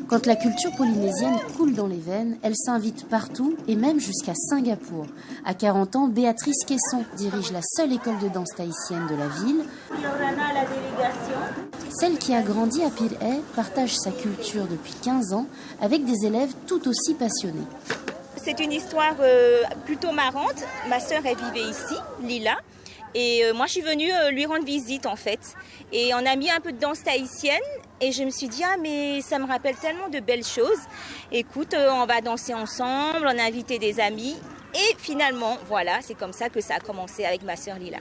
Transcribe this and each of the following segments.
Quand la culture polynésienne coule dans les veines, elle s'invite partout et même jusqu'à Singapour. À 40 ans, Béatrice Quesson dirige la seule école de danse tahitienne de la ville. Celle qui a grandi à Pir'e partage sa culture depuis 15 ans avec des élèves tout aussi passionnés. C'est une histoire plutôt marrante. Ma sœur, elle vivait ici, Lila. Et moi, je suis venue lui rendre visite, en fait. Et on a mis un peu de danse tahitienne. Et je me suis dit, ah, mais ça me rappelle tellement de belles choses. Écoute, on va danser ensemble, on a invité des amis. Et finalement, voilà, c'est comme ça que ça a commencé avec ma sœur Lila.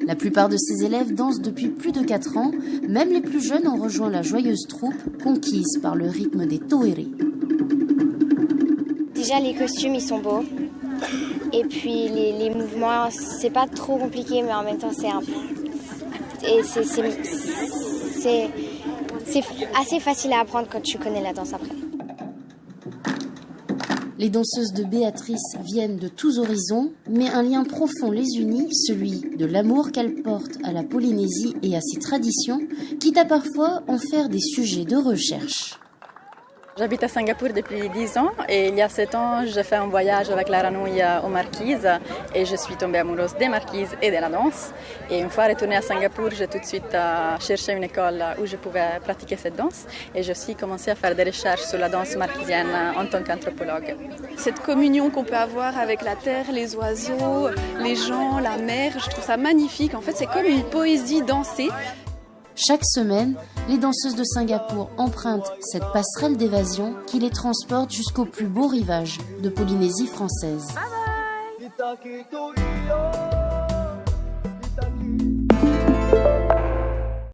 La plupart de ces élèves dansent depuis plus de 4 ans. Même les plus jeunes ont rejoint la joyeuse troupe, conquise par le rythme des toere. Déjà, les costumes, ils sont beaux. Et puis, les mouvements, c'est pas trop compliqué, mais en même temps, c'est assez facile à apprendre quand tu connais la danse après. Les danseuses de Béatrice viennent de tous horizons, mais un lien profond les unit, celui de l'amour qu'elles portent à la Polynésie et à ses traditions, quitte à parfois en faire des sujets de recherche. J'habite à Singapour depuis 10 ans et il y a 7 ans, j'ai fait un voyage avec la Ranouille aux Marquises et je suis tombée amoureuse des Marquises et de la danse. Et une fois retournée à Singapour, j'ai tout de suite cherché une école où je pouvais pratiquer cette danse et j'ai aussi commencé à faire des recherches sur la danse marquisienne en tant qu'anthropologue. Cette communion qu'on peut avoir avec la terre, les oiseaux, les gens, la mer, je trouve ça magnifique. En fait, c'est comme une poésie dansée. Chaque semaine, les danseuses de Singapour empruntent cette passerelle d'évasion qui les transporte jusqu'au plus beau rivage de Polynésie française. Bye bye.